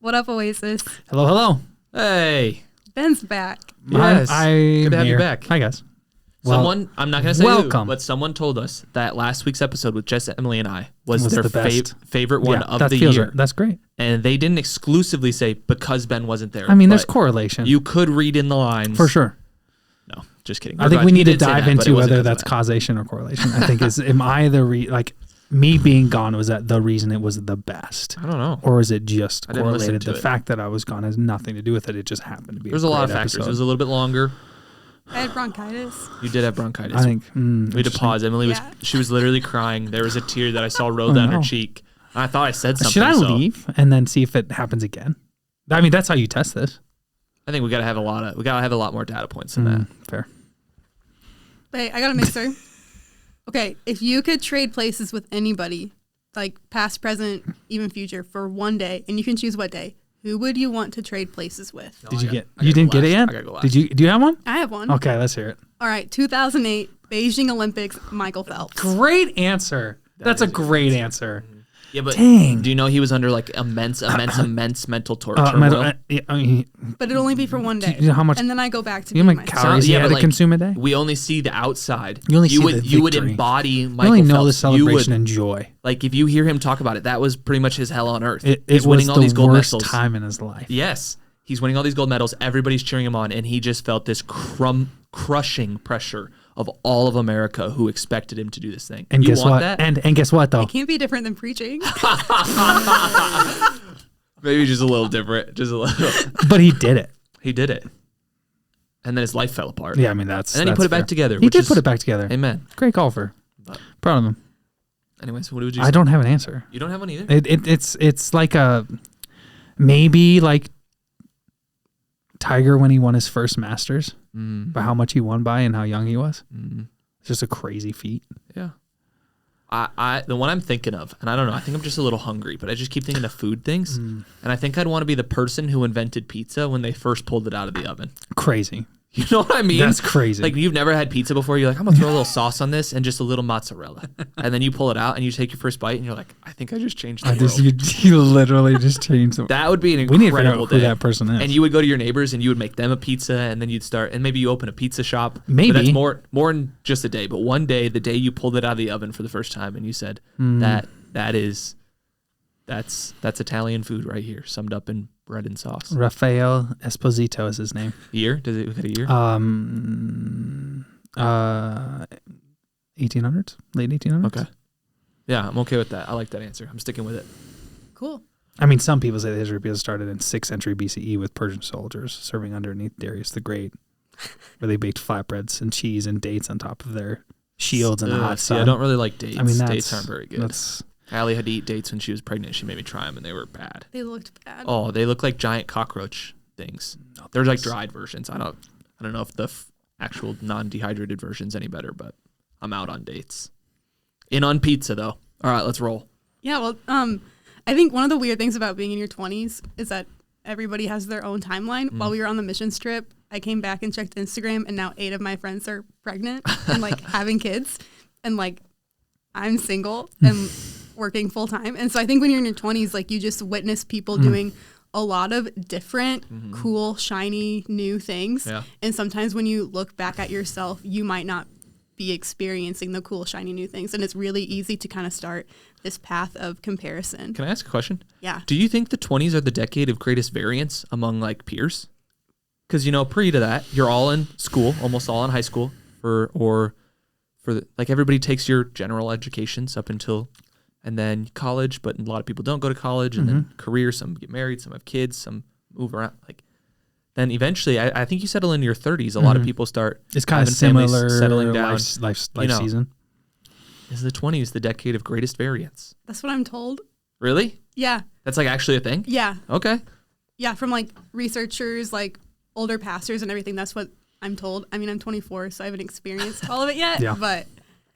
What up, Oasis? Hello, hello. Hey. Ben's back. Yes. Good to have you back. Hi, guys. Someone, I'm not going to say welcome. who, but someone told us that last week's episode with Jess, Emily, and I was their the best. favorite one of the feels year. Right. That's great. And they didn't exclusively say because Ben wasn't there. I mean, there's correlation. You could read in the lines. For sure. No, just kidding. I think we need to dive into whether that's causation or correlation. I think am I me being gone, was that the reason it was the best? I don't know. Or is it just I didn't correlated? listen to The it. fact that I was gone has nothing to do with it. It just happened to be There's a lot of great factors. episode. It was a little bit longer. I had bronchitis. You did have bronchitis. I think we had to pause. Emily she was literally crying. There was a tear that I saw roll down her cheek. I thought I said something. Should I leave and then see if it happens again? I mean, that's how you test this. I think we gotta have a lot more data points than that. Fair. Wait, I got a mixer. Okay, if you could trade places with anybody, like past, present, even future, for one day, and you can choose what day, who would you want to trade places with? Did you get? You didn't get it yet? I gotta go last. Did you? Do you have one? I have one. Okay, let's hear it. All right, 2008 Beijing Olympics, Michael Phelps. Great answer. That's a great answer. Yeah, but Dang. do you know he was under like immense mental torture? But But it'd only be for one day. you know how much? And then I go back to You know how being many myself. calories he Yeah, had but to like, consume a day? We only see the outside. You only see would the you would victory. embody Michael You only know the Phelps. celebration and joy. Like if you hear him talk about it, that was pretty much his hell on earth. It He's was winning all these the gold worst medals. time in his life. Yes, he's winning all these gold medals. Everybody's cheering him on, and he just felt this crushing pressure of all of America who expected him to do this thing. And you guess want what? That? And guess what though? It can't be different than preaching. Maybe just a little different. Just a little. But he did it. He did it, and then his life fell apart. Yeah, I mean that's. And then he put it back together. He did put it back together. Amen. Great golfer. Proud of him. Anyways, what would you? I don't have an answer. You don't have one either. It's like a maybe like Tiger when he won his first Masters, by how much he won by and how young he was. It's just a crazy feat. Yeah. The one I'm thinking of, and I don't know, I think I'm just a little hungry, but I just keep thinking of food things. And I think I'd want to be the person who invented pizza when they first pulled it out of the oven. Crazy. You know what I mean? That's crazy. Like you've never had pizza before. You're like, I'm going to throw a little sauce on this and just a little mozzarella. And then you pull it out and you take your first bite and you're like, I think I just changed the world. You literally just changed the That would be an We need to figure incredible out who day. that person is. And you would go to your neighbors and you would make them a pizza and then you'd start, and maybe you open a pizza shop. Maybe. But that's more than just a day. But one day, the day you pulled it out of the oven for the first time and you said, that's Italian food right here, summed up in bread and sauce. Rafael Esposito is his name. Year? Does it get a year? 1800s, late 1800s. Okay. Yeah, I'm okay with that. I like that answer. I'm sticking with it. Cool. I mean, some people say the history of pizza started in 6th century BCE with Persian soldiers serving underneath Darius the Great, where they baked flatbreads and cheese and dates on top of their shields in the hot sun. I don't really like dates. I mean, dates aren't very good. Allie had to eat dates when she was pregnant. She made me try them, and they were bad. They looked bad. Oh, they look like giant cockroach things. They're like dried versions. I don't know if the actual non-dehydrated version's any better, but I'm out on dates. In on pizza, though. All right, let's roll. Yeah, well, I think one of the weird things about being in your 20s is that everybody has their own timeline. While we were on the missions trip, I came back and checked Instagram, and now 8 of my friends are pregnant and like having kids, and like I'm single and working full time. And so I think when you're in your 20s, like you just witness people doing a lot of different, cool, shiny, new things. Yeah. And sometimes when you look back at yourself, you might not be experiencing the cool, shiny new things. And it's really easy to kind of start this path of comparison. Can I ask a question? Yeah. Do you think the 20s are the decade of greatest variance among like peers? Because, pre to that, you're all in school, almost all in high school, like everybody takes your general educations up until, and then college, but a lot of people don't go to college, and then career, some get married, some have kids, some move around. Like, then eventually, I think you settle into your 30s. A lot of people start It's kind of having similar families, settling down. life season. Is the 20s the decade of greatest variance? That's what I'm told. Really? Yeah. That's like actually a thing? Yeah. Okay. Yeah. From like researchers, like older pastors and everything. That's what I'm told. I mean, I'm 24, so I haven't experienced all of it yet. Yeah. But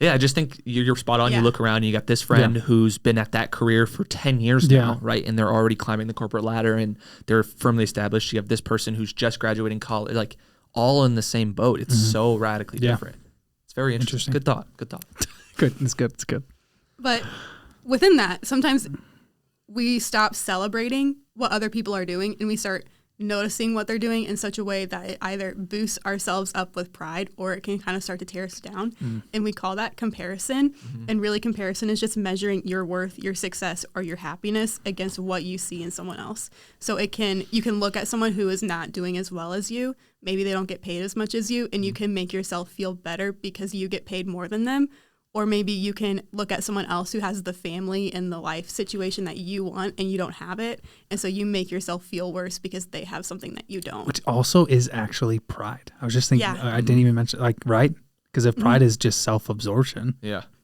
yeah, I just think you're spot on. Yeah. You look around and you got this friend who's been at that career for 10 years now, right? And they're already climbing the corporate ladder and they're firmly established. You have this person who's just graduating college, like all in the same boat. It's so radically different. It's very interesting. Good thought. Good thought. Good. It's good. But within that, sometimes we stop celebrating what other people are doing and we start noticing what they're doing in such a way that it either boosts ourselves up with pride or it can kind of start to tear us down. And we call that comparison. And really comparison is just measuring your worth, your success, or your happiness against what you see in someone else. So you can look at someone who is not doing as well as you. Maybe they don't get paid as much as you, and you can make yourself feel better because you get paid more than them. Or maybe you can look at someone else who has the family and the life situation that you want and you don't have it. And so you make yourself feel worse because they have something that you don't. Which also is actually pride. I was just thinking, I didn't even mention, like, right? Because if pride is just self-absorption,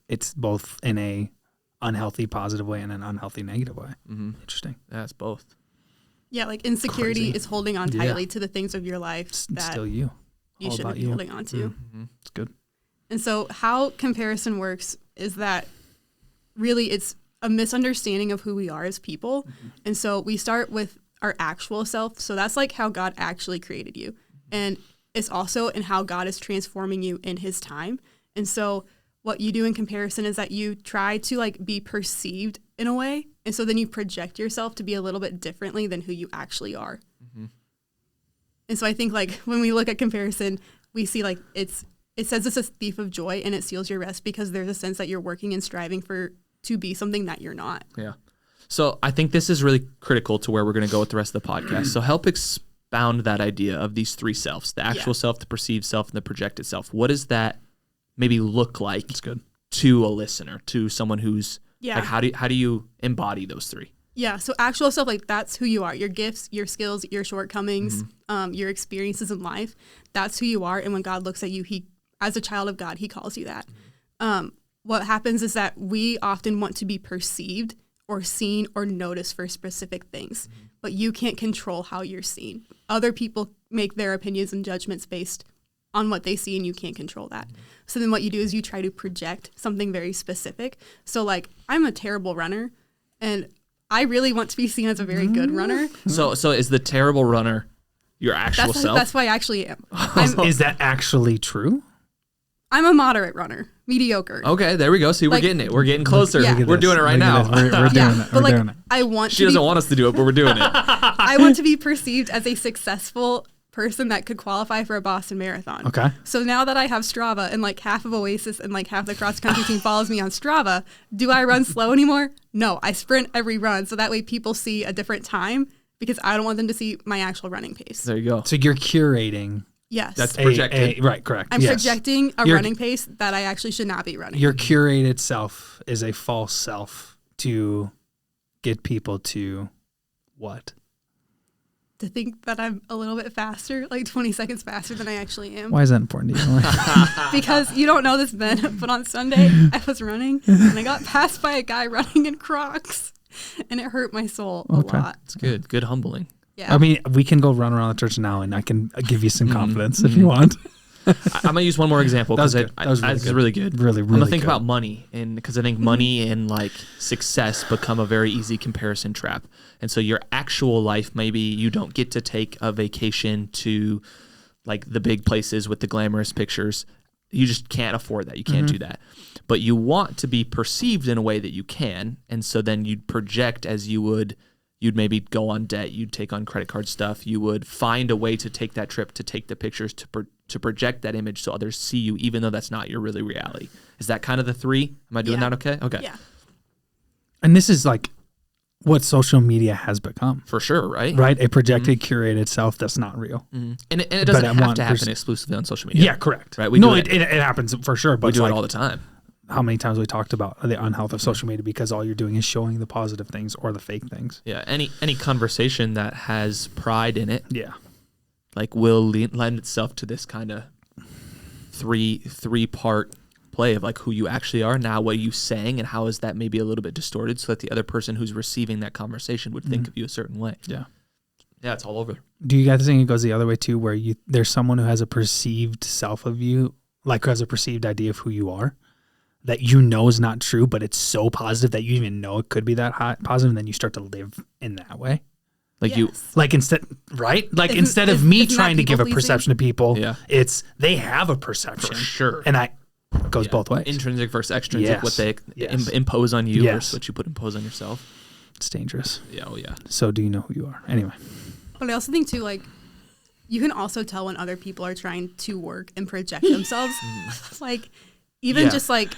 it's both in a unhealthy positive way and an unhealthy negative way. Interesting. Yeah, it's both. Yeah, like insecurity is holding on tightly to the things of your life that still you shouldn't be holding on to. It's good. And so how comparison works is that really it's a misunderstanding of who we are as people. And so we start with our actual self. So that's like how God actually created you. And it's also in how God is transforming you in his time. And so what you do in comparison is that you try to like be perceived in a way. And so then you project yourself to be a little bit differently than who you actually are. And so I think like when we look at comparison, we see like it says it's a thief of joy and it steals your rest because there's a sense that you're working and striving to be something that you're not. Yeah. So I think this is really critical to where we're going to go with the rest of the podcast. So help expound that idea of these three selves, the actual self, the perceived self, and the projected self. What does that maybe look like to a listener, to someone who's like, how do you embody those three? Yeah. So actual self, like that's who you are, your gifts, your skills, your shortcomings, your experiences in life. That's who you are. And when God looks at you, as a child of God, he calls you that. What happens is that we often want to be perceived or seen or noticed for specific things, but you can't control how you're seen. Other people make their opinions and judgments based on what they see, and you can't control that. So then what you do is you try to project something very specific. So like, I'm a terrible runner, and I really want to be seen as a very good runner. So is the terrible runner your actual self? That's why I actually am. Is that actually true? I'm a moderate runner, mediocre. Okay, there we go. See, we're getting it. We're getting closer. Yeah. We're doing it right now. We're doing it. But We're doing it. I want. She doesn't want us to do it, but we're doing it. I want to be perceived as a successful person that could qualify for a Boston Marathon. Okay. So now that I have Strava and like half of Oasis and like half the cross country team follows me on Strava, do I run slow anymore? No, I sprint every run so that way people see a different time because I don't want them to see my actual running pace. There you go. So you're curating. Yes. That's projected. Right, correct. I'm projecting a running pace that I actually should not be running. Your curated self is a false self to get people to what? To think that I'm a little bit faster, like 20 seconds faster than I actually am. Why is that important to you? Because you don't know this, Ben, but on Sunday I was running and I got passed by a guy running in Crocs and it hurt my soul a lot. It's good. Good humbling. Yeah. I mean, we can go run around the church now and I can give you some confidence if you want. I'm going to use one more example because that was really good. Really, really I'm going to think good. about money, and because I think money and like success become a very easy comparison trap. And so your actual life, maybe you don't get to take a vacation to like the big places with the glamorous pictures. You just can't afford that. You can't do that. But you want to be perceived in a way that you can. And so then you'd project as you'd maybe go on debt, you'd take on credit card stuff, you would find a way to take that trip, to take the pictures, to project that image so others see you, even though that's not your really reality. Is that kind of the three? Am I doing that okay? Okay. Yeah. And this is like what social media has become. For sure, right? Right? A projected, curated self that's not real. And it doesn't have to happen exclusively on social media. Yeah, correct. Right? It happens for sure. But we do it all the time. How many times we talked about the unhealth of social media because all you're doing is showing the positive things or the fake things. Yeah, any conversation that has pride in it, like will lend itself to this kind of three-part play of like who you actually are, now what are you saying, and how is that maybe a little bit distorted so that the other person who's receiving that conversation would think of you a certain way. Yeah, it's all over. Do you guys think it goes the other way too, where there's someone who has a perceived self of you, like who has a perceived idea of who you are, that you know is not true, but it's so positive that you even know it could be that positive, and then you start to live in that way. Like instead of me trying to give a perception to people, it's they have a perception. For sure. And that goes both ways. Intrinsic versus extrinsic, what they impose on you versus what you impose on yourself. It's dangerous. Yeah. Oh yeah. So do you know who you are? Anyway. But I also think too, like, you can also tell when other people are trying to work and project themselves. Like, even just like,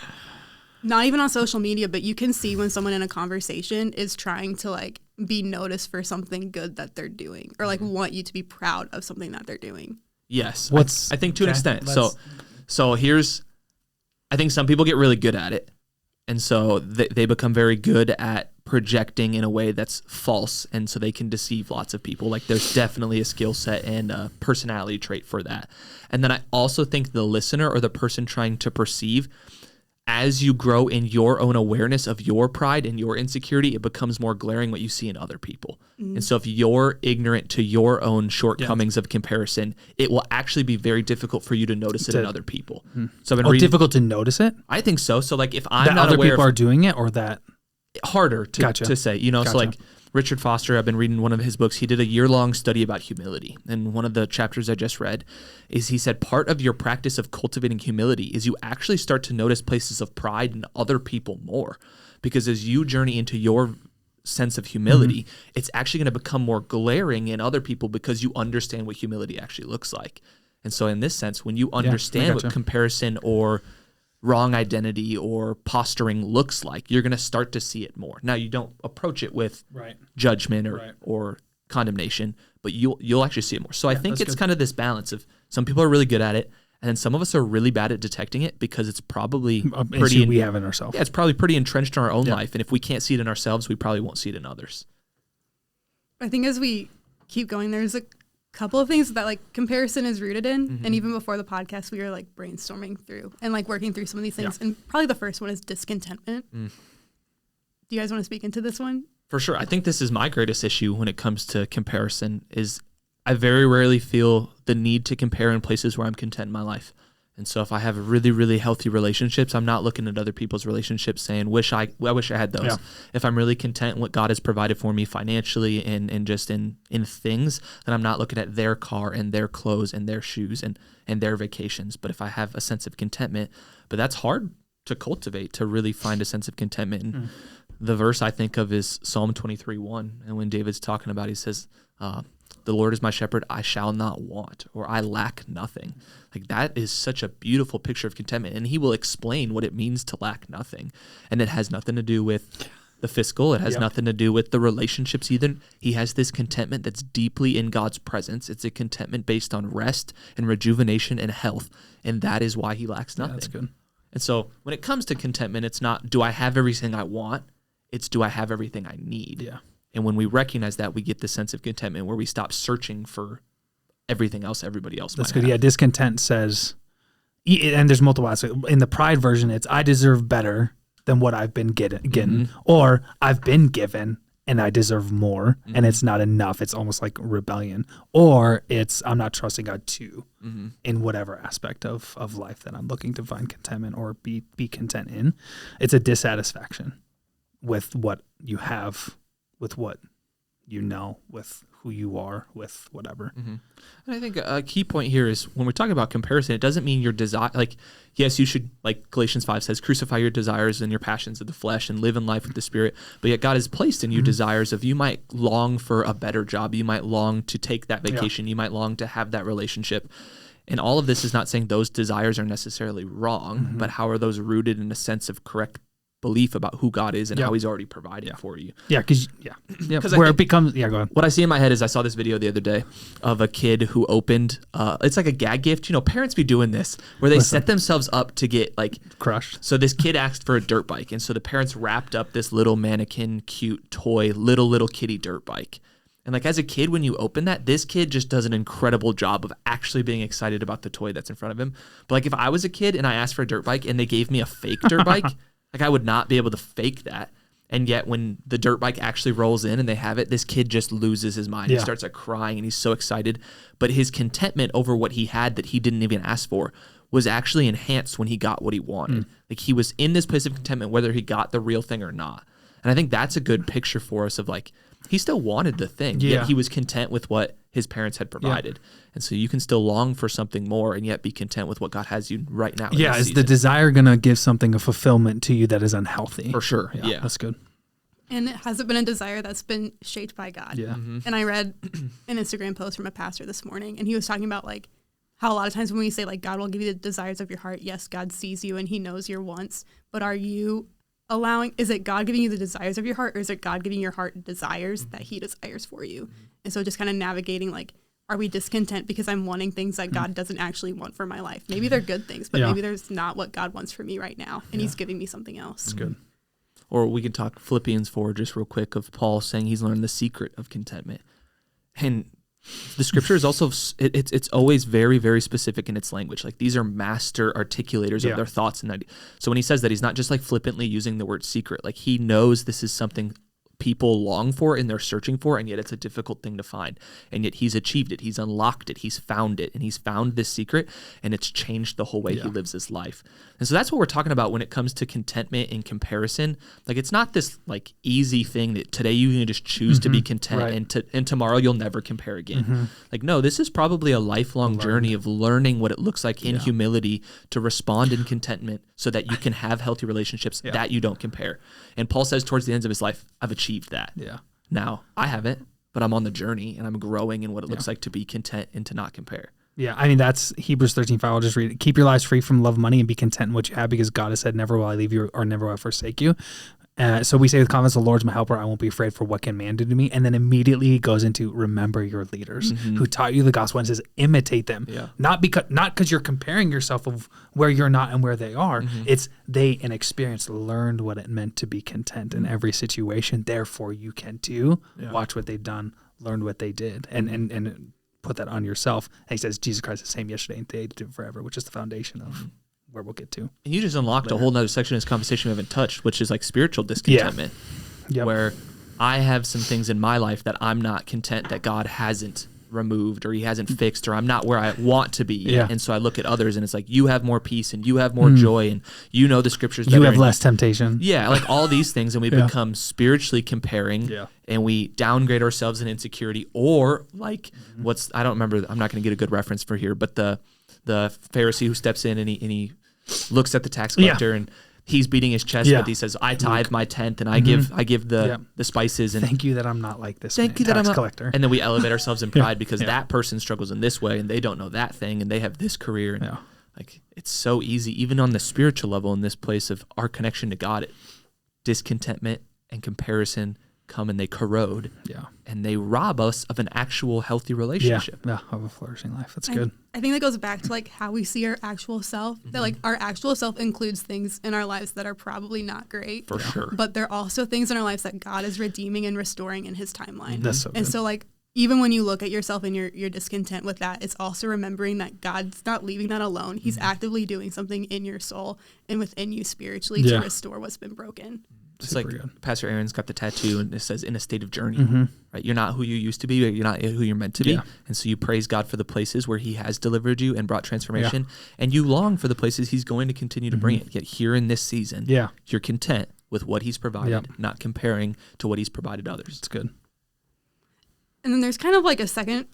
not even on social media, but you can see when someone in a conversation is trying to like be noticed for something good that they're doing, or like want you to be proud of something that they're doing. Yes. I think to an extent. So I think some people get really good at it. And so they become very good at projecting in a way that's false. And so they can deceive lots of people. Like there's definitely a skill set and a personality trait for that. And then I also think the listener or the person trying to perceive, as you grow in your own awareness of your pride and your insecurity, it becomes more glaring what you see in other people. And so if you're ignorant to your own shortcomings of comparison, it will actually be very difficult for you to notice it in other people. So I've been reading, difficult to notice it? I think so. So like if I'm that not other aware people are doing it, or that harder to say, you know, so like Richard Foster, I've been reading one of his books. He did a year-long study about humility. And one of the chapters I just read is he said part of your practice of cultivating humility is you actually start to notice places of pride in other people more. Because as you journey into your sense of humility, it's actually going to become more glaring in other people because you understand what humility actually looks like. And so in this sense, when you understand what comparison or wrong identity or posturing looks like, you're going to start to see it more. Now, you don't approach it with judgment or condemnation, but you'll actually see it more. So I think it's kind of this balance of some people are really good at it, and then some of us are really bad at detecting it because it's probably pretty we have in ourselves. Yeah, it's probably pretty entrenched in our own life, and if we can't see it in ourselves, we probably won't see it in others. I think as we keep going, there's a couple of things that like comparison is rooted in, and even before the podcast we were like brainstorming through and like working through some of these things, and probably the first one is discontentment. Do you guys want to speak into this one? For sure. I think this is my greatest issue when it comes to comparison is I very rarely feel the need to compare in places where I'm content in my life. And so if I have really, really healthy relationships, I'm not looking at other people's relationships saying, I wish I had those. Yeah. If I'm really content in what God has provided for me financially and just in things, then I'm not looking at their car and their clothes and their shoes and their vacations. But if I have a sense of contentment, but that's hard to cultivate, to really find a sense of contentment. And the verse I think of is Psalm 23:1. And when David's talking about, he says, the Lord is my shepherd, I shall not want, or I lack nothing. Like that is such a beautiful picture of contentment. And he will explain what it means to lack nothing. And it has nothing to do with the fiscal. It has nothing to do with the relationships either. He has this contentment that's deeply in God's presence. It's a contentment based on rest and rejuvenation and health. And that is why he lacks nothing. That's good. And so when it comes to contentment, it's not, do I have everything I want? It's, do I have everything I need? Yeah. And when we recognize that, we get the sense of contentment where we stop searching for everything else everybody else That's might good. have. Yeah, discontent says, and there's multiple aspects. In the pride version, it's I deserve better than what I've been getting, or I've been given and I deserve more, and it's not enough. It's almost like rebellion. Or it's I'm not trusting God too in whatever aspect of life that I'm looking to find contentment or be content in. It's a dissatisfaction with what you have, with what you know, with who you are, with whatever. And I think a key point here is when we're talking about comparison, it doesn't mean your desire, like, yes, you should, like Galatians 5 says, crucify your desires and your passions of the flesh and live in life with the Spirit. But yet God has placed in you desires of, you might long for a better job. You might long to take that vacation. You might long to have that relationship. And all of this is not saying those desires are necessarily wrong, but how are those rooted in a sense of correct belief about who God is and how he's already provided for you. Yeah, because where it becomes, go ahead. What I see in my head is I saw this video the other day of a kid who opened, it's like a gag gift. You know, parents be doing this where they set themselves up to get like crushed. So this kid asked for a dirt bike. And so the parents wrapped up this little mannequin, cute toy, little kitty dirt bike. And like as a kid, when you open that, this kid just does an incredible job of actually being excited about the toy that's in front of him. But like if I was a kid and I asked for a dirt bike and they gave me a fake dirt bike, like I would not be able to fake that. And yet when the dirt bike actually rolls in and they have it, this kid just loses his mind. He starts like crying and he's so excited. But his contentment over what he had that he didn't even ask for was actually enhanced when he got what he wanted. Like he was in this place of contentment whether he got the real thing or not. And I think that's a good picture for us of like, he still wanted the thing, yet he was content with what his parents had provided. And so you can still long for something more and yet be content with what God has you right now. Is the desire going to give something a fulfillment to you that is unhealthy? For sure. Yeah. That's good. And has it been a desire that's been shaped by God? Yeah. And I read an Instagram post from a pastor this morning, and he was talking about like how a lot of times when we say like God will give you the desires of your heart, yes, God sees you and he knows your wants, but are you is it God giving you the desires of your heart, or is it God giving your heart desires that he desires for you? And so just kind of navigating like, are we discontent because I'm wanting things that God doesn't actually want for my life? Maybe they're good things, but maybe there's not what God wants for me right now, and he's giving me something else. That's good. Or we could talk Philippians 4 just real quick of Paul saying he's learned the secret of contentment. And the scripture is also, it's always very, very specific in its language. Like these are master articulators of their thoughts and ideas. So when he says that, he's not just like flippantly using the word secret. Like he knows this is something people long for and they're searching for, and yet it's a difficult thing to find. And yet he's achieved it. He's unlocked it. He's found it. And he's found this secret, and it's changed the whole way he lives his life. And so that's what we're talking about when it comes to contentment and comparison. Like it's not this like easy thing that today you can just choose to be content and tomorrow you'll never compare again. Like, no, this is probably a lifelong journey of learning what it looks like in humility to respond in contentment so that you can have healthy relationships that you don't compare. And Paul says towards the end of his life, I've achieved that. Yeah. Now, I haven't, but I'm on the journey and I'm growing in what it looks like to be content and to not compare. Yeah, I mean, that's Hebrews 13:5. I'll just read it. Keep your lives free from love of money and be content in what you have, because God has said, never will I leave you or never will I forsake you. So we say with confidence, the Lord's my helper. I won't be afraid for what can man do to me. And then immediately he goes into remember your leaders who taught you the gospel, and says imitate them. Yeah. Not because you're comparing yourself of where you're not and where they are. It's they in experience learned what it meant to be content in every situation. Therefore you can too. Watch what they've done, learn what they did, and put that on yourself. And he says Jesus Christ is the same yesterday and today forever, which is the foundation of where we'll get to. And you just unlocked a whole nother section of this conversation we haven't touched, which is like spiritual discontentment, where I have some things in my life that I'm not content that God hasn't removed or he hasn't fixed, or I'm not where I want to be. And so I look at others and it's like, you have more peace and you have more joy and you know the scriptures better. You have less temptation. Yeah, like all these things, and we become spiritually comparing and we downgrade ourselves in insecurity, or like I don't remember, I'm not going to get a good reference for here, but the Pharisee who steps in and he looks at the tax collector and he's beating his chest, but he says, I tithe my tenth and I give the spices. And thank you that I'm not like this tax collector. And then we elevate ourselves in pride because that person struggles in this way and they don't know that thing and they have this career. And like, it's so easy, even on the spiritual level, in this place of our connection to God, discontentment and comparison come and they corrode and they rob us of an actual healthy relationship. Of a flourishing life. That's good. I think that goes back to like how we see our actual self, that like our actual self includes things in our lives that are probably not great. For sure. But there are also things in our lives that God is redeeming and restoring in his timeline. That's so good. And so like, even when you look at yourself and you're discontent with that, it's also remembering that God's not leaving that alone. He's actively doing something in your soul and within you spiritually to restore what's been broken. It's like Pastor Aaron's got the tattoo and it says in a state of journey, right? You're not who you used to be, but you're not who you're meant to be. And so you praise God for the places where he has delivered you and brought transformation, and you long for the places he's going to continue to bring it. Yet here in this season, you're content with what he's provided, not comparing to what he's provided others. It's good. And then there's kind of like a second,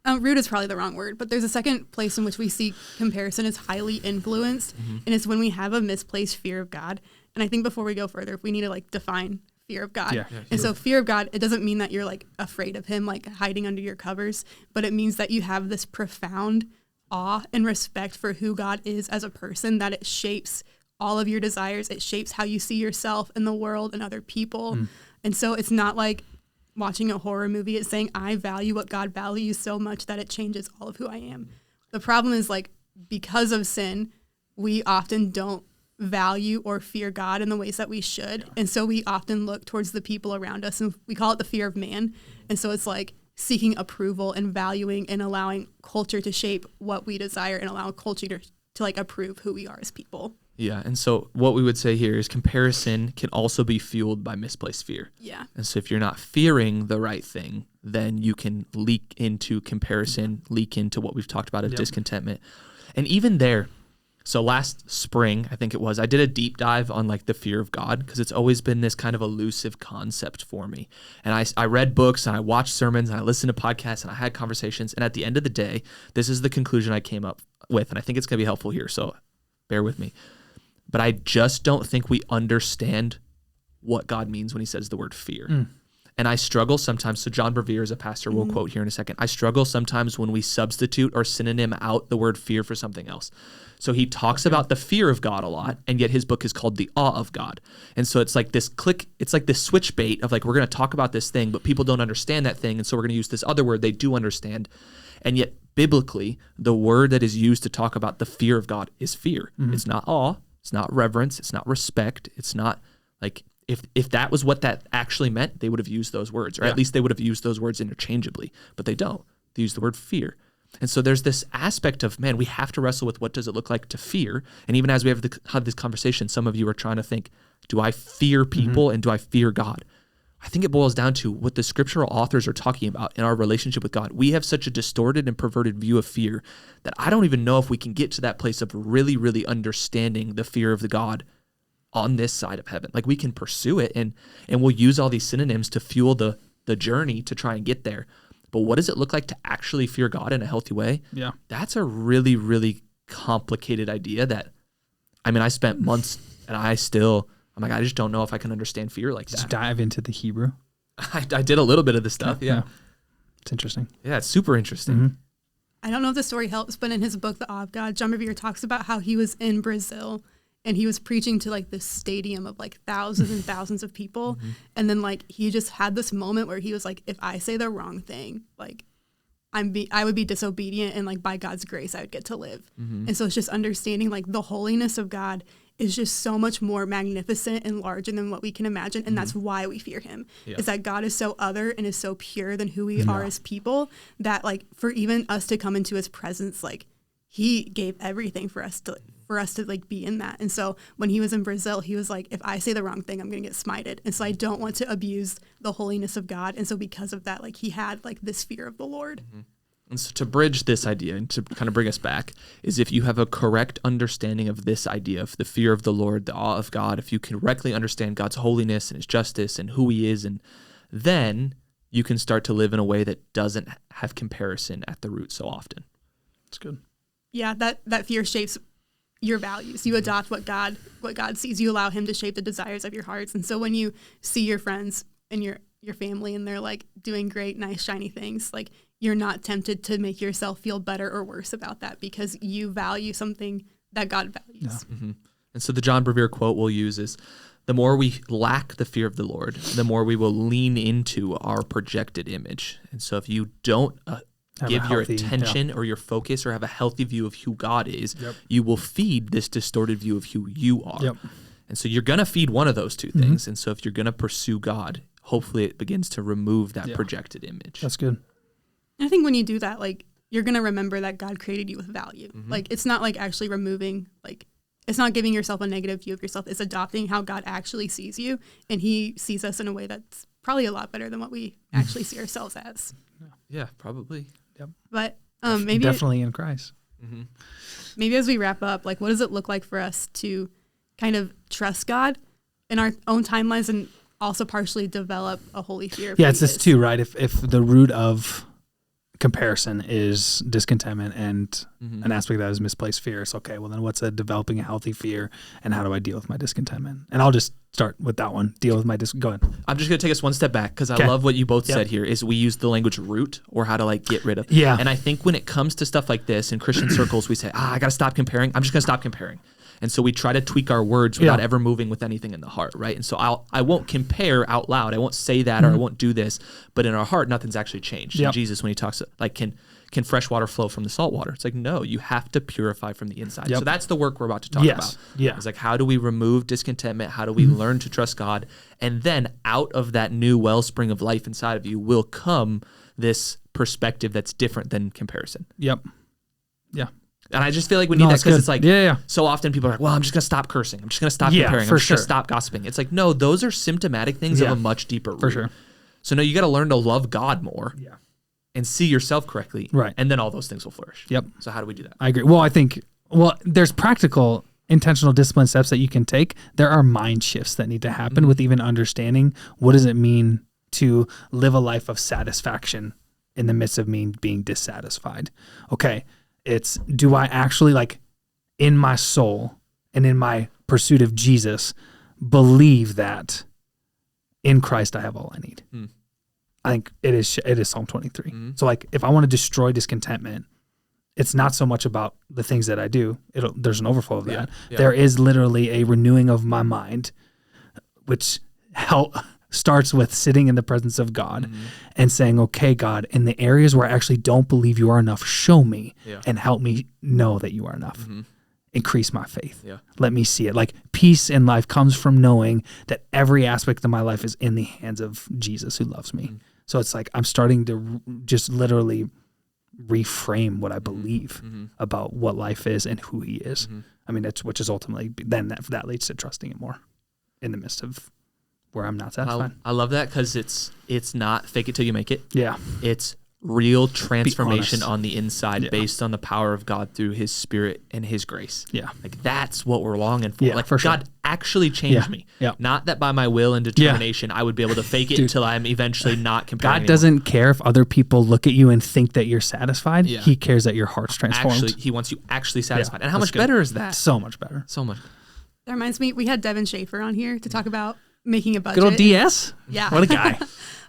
rude is probably the wrong word, but there's a second place in which we see comparison is highly influenced, and it's when we have a misplaced fear of God. And I think before we go further, we need to like define fear of God. And so fear of God, it doesn't mean that you're like afraid of him, like hiding under your covers, but it means that you have this profound awe and respect for who God is as a person, that it shapes all of your desires. It shapes how you see yourself and the world and other people. And so it's not like watching a horror movie. It's saying, I value what God values so much that it changes all of who I am. The problem is like, because of sin, we often don't value or fear God in the ways that we should. And so we often look towards the people around us, and we call it the fear of man. And so it's like seeking approval and valuing and allowing culture to shape what we desire and allow culture to like approve who we are as people. Yeah. And so what we would say here is comparison can also be fueled by misplaced fear. Yeah. And so if you're not fearing the right thing, then you can leak into comparison, leak into what we've talked about of discontentment. And even there, so last spring, I think it was, I did a deep dive on like the fear of God, because it's always been this kind of elusive concept for me. And I read books and I watched sermons and I listened to podcasts and I had conversations. And at the end of the day, this is the conclusion I came up with. And I think it's going to be helpful here. So bear with me. But I just don't think we understand what God means when he says the word fear. And I struggle sometimes. So John Bevere is a pastor we'll quote here in a second. I struggle sometimes when we substitute or synonym out the word fear for something else. So he talks about the fear of God a lot, and yet his book is called The Awe of God. And so it's like this it's like this switch bait of like, we're going to talk about this thing, but people don't understand that thing. And so we're going to use this other word they do understand. And yet biblically, the word that is used to talk about the fear of God is fear. It's not awe. It's not reverence. It's not respect. It's not like, if that was what that actually meant, they would have used those words, or at least they would have used those words interchangeably, but they don't. They use the word fear. And so there's this aspect of, man, we have to wrestle with what does it look like to fear. And even as we have this conversation, some of you are trying to think, do I fear people and do I fear God? I think it boils down to what the scriptural authors are talking about in our relationship with God. We have such a distorted and perverted view of fear that I don't even know if we can get to that place of really, really understanding the fear of the God on this side of heaven. Like, we can pursue it and we'll use all these synonyms to fuel the journey to try and get there. But what does it look like to actually fear God in a healthy way? Yeah. That's a really, really complicated idea that, I mean, I spent months and I'm like, I just don't know if I can understand fear like that. Just dive into the Hebrew. I did a little bit of this stuff. Yeah. It's interesting. Yeah, it's super interesting. I don't know if the story helps, but in his book, The Awe of God, John Bevere talks about how he was in Brazil and he was preaching to like this stadium of like thousands and thousands of people. And then like he just had this moment where he was like, if I say the wrong thing, like I would be disobedient, and like by God's grace, I would get to live. And so it's just understanding like the holiness of God is just so much more magnificent and larger than what we can imagine. And that's why we fear him, is that God is so other and is so pure than who we are as people, that like for even us to come into his presence, like he gave everything for us to like be in that. And so when he was in Brazil, he was like, if I say the wrong thing, I'm going to get smited. And so I don't want to abuse the holiness of God. And so because of that, like he had like this fear of the Lord. And so to bridge this idea and to kind of bring us back is, if you have a correct understanding of this idea of the fear of the Lord, the awe of God, if you can correctly understand God's holiness and his justice and who he is, and then you can start to live in a way that doesn't have comparison at the root so often. That's good. Yeah, that fear shapes your values. You adopt what God sees. You allow him to shape the desires of your hearts. And so when you see your friends and your family and they're like doing great, nice, shiny things, like you're not tempted to make yourself feel better or worse about that, because you value something that God values. Yeah. And so the John Bevere quote we'll use is, the more we lack the fear of the Lord, the more we will lean into our projected image. And so if you don't give your attention or your focus or have a healthy view of who God is, you will feed this distorted view of who you are. And so you're going to feed one of those two things. And so if you're going to pursue God, hopefully it begins to remove that projected image. That's good. And I think when you do that, like you're going to remember that God created you with value. Like it's not like actually removing, like it's not giving yourself a negative view of yourself. It's adopting how God actually sees you. And he sees us in a way that's probably a lot better than what we actually see ourselves as. Yeah, probably. But maybe definitely in Christ. Maybe as we wrap up, like what does it look like for us to kind of trust God in our own timelines and also partially develop a holy fear? Yeah, it's this too, right? If the root of comparison is discontentment and an aspect of that is misplaced fear, it's okay, well then what's developing a healthy fear, and how do I deal with my discontentment? And I'll just start with that one. Deal with my go ahead. I'm just going to take us one step back, because I love what you both said here, is we use the language root, or how to like get rid of. And I think when it comes to stuff like this in Christian circles, we say, I got to stop comparing. I'm just going to stop comparing. And so we try to tweak our words without ever moving with anything in the heart, right? And so I won't compare out loud. I won't say that, or I won't do this. But in our heart, nothing's actually changed. And Jesus, when he talks, like, can fresh water flow from the salt water? It's like, no, you have to purify from the inside. So that's the work we're about to talk about. It's like, how do we remove discontentment? How do we learn to trust God? And then out of that new wellspring of life inside of you will come this perspective that's different than comparison. And I just feel like we need that, because it's like, so often people are like, well, I'm just going to stop cursing. I'm just going to stop comparing. I'm just going to stop gossiping. It's like, no, those are symptomatic things of a much deeper root. So no, you got to learn to love God more and see yourself correctly. And then all those things will flourish. So how do we do that? I agree. Well, I think, there's practical, intentional discipline steps that you can take. There are mind shifts that need to happen with even understanding what does it mean to live a life of satisfaction in the midst of me being dissatisfied. Okay. It's, do I actually, like, in my soul and in my pursuit of Jesus, believe that in Christ I have all I need. I think it is Psalm 23. So like if I want to destroy discontentment, it's not so much about the things that I do. There's an overflow of that. Yeah. There is literally a renewing of my mind, which starts with sitting in the presence of God and saying, okay, God, in the areas where I actually don't believe you are enough, show me and help me know that you are enough. Increase my faith. Let me see it. Like peace in life comes from knowing that every aspect of my life is in the hands of Jesus who loves me. So it's like I'm starting to just literally reframe what I believe about what life is and who he is. I mean, which is ultimately then that leads to trusting it more in the midst of where I'm not satisfied. I love that because it's not fake it till you make it. Yeah. It's real transformation on the inside based on the power of God through his spirit and his grace. Yeah. Like that's what we're longing for. Yeah, like for sure. God actually changed me. Yeah. Not that by my will and determination I would be able to fake it until I'm eventually not comparing. God anymore. doesn't care if other people look at you and think that you're satisfied. Yeah. He cares that your heart's transformed. Actually, he wants you actually satisfied. And how that's much good. better is that? So much better. So much. That reminds me, we had Devin Schaefer on here to talk about making a budget. Good old DS. Yeah. What a guy.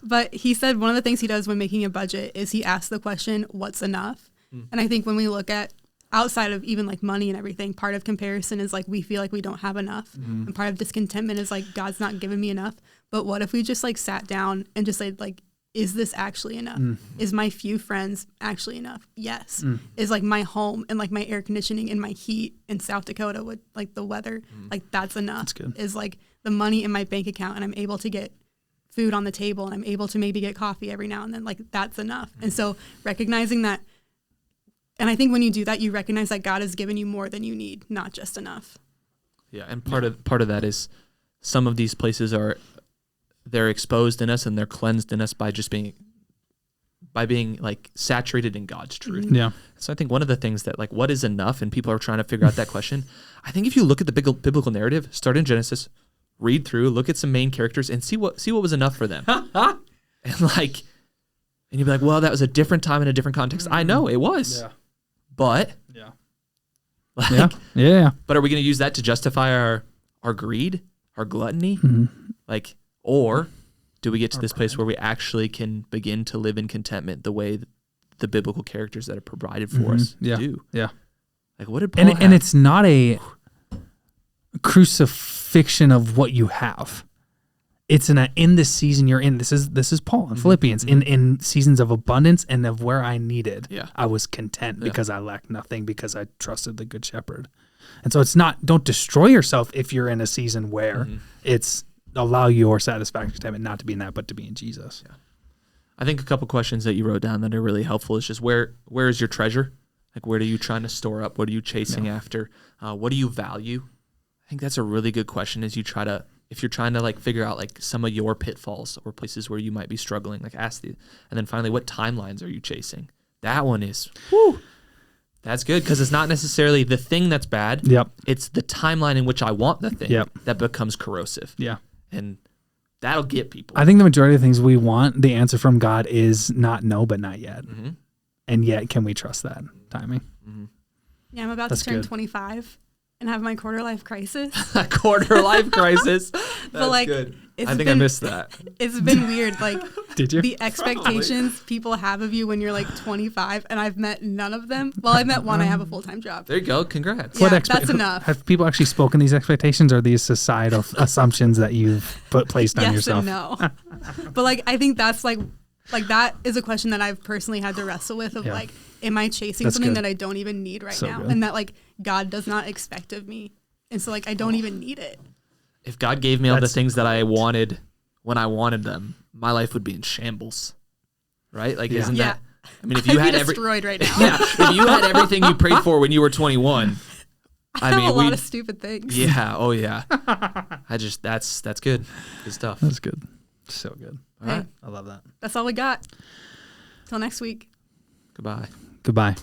But he said one of the things he does when making a budget is he asks the question, what's enough? And I think when we look at outside of even like money and everything, part of comparison is like we feel like we don't have enough. And part of discontentment is like God's not giving me enough. But what if we just like sat down and just said like, is this actually enough? Is my few friends actually enough? Yes. Is like my home and like my air conditioning and my heat in South Dakota with like the weather, like that's enough. That's good. Is like the money in my bank account and I'm able to get food on the table and I'm able to maybe get coffee every now and then, like that's enough. And so recognizing that, and I think when you do that, you recognize that God has given you more than you need, not just enough. Yeah, and part of that is some of these places they're exposed in us and they're cleansed in us by just being like saturated in God's truth. Yeah. So I think one of the things that like what is enough and people are trying to figure out that question, I think if you look at the biblical narrative, start in Genesis, read through, look at some main characters and see what was enough for them. And you'd be like, well, that was a different time in a different context. I know it was. Yeah. But Yeah. But are we going to use that to justify our greed, our gluttony? Like, or do we get to this place where we actually can begin to live in contentment the way the biblical characters that are provided for us do? Yeah. Like, what did Paul have? And it's not a crucifixion of what you have. It's in the season you're in. This is Paul in Philippians. In seasons of abundance and of where I needed, I was content because I lacked nothing because I trusted the good shepherd. And so it's not, don't destroy yourself if you're in a season where it's allow your satisfaction contentment not to be in that, but to be in Jesus. Yeah. I think a couple questions that you wrote down that are really helpful is just where is your treasure? Like, what are you trying to store up? What are you chasing after? What do you value? I think that's a really good question if you're trying to like figure out like some of your pitfalls or places where you might be struggling, like and then finally, what timelines are you chasing? That one is, that's good because it's not necessarily the thing that's bad. Yep. It's the timeline in which I want the thing that becomes corrosive. Yeah. And that'll get people. I think the majority of the things we want, the answer from God is not no, but not yet. And yet, can we trust that timing? Yeah, I'm about to turn 25 and have my quarter life crisis. A quarter life crisis. That's like, good. I think I missed that. It's been weird. Like, did you? The expectations people have of you when you're like 25, and I've met none of them. Well, I met one. I have a full-time job. There you go. Congrats. Yeah, that's enough. Have people actually spoken these expectations, or are these societal assumptions that you've placed on yourself? Yes and no. But like, I think that's like that is a question that I've personally had to wrestle with of like, am I chasing something that I don't even need right now? Good. And that like God does not expect of me. And so like, I don't even need it. If God gave me all the things that I wanted when I wanted them, my life would be in shambles. Right? Like, isn't that, I mean, if you had destroyed right now. If you had everything you prayed for when you were 21, I mean, a lot of stupid things. Yeah. Oh yeah. That's good. Good stuff. That's good. So good. All right. I love that. That's all we got. Till next week. Goodbye. Goodbye.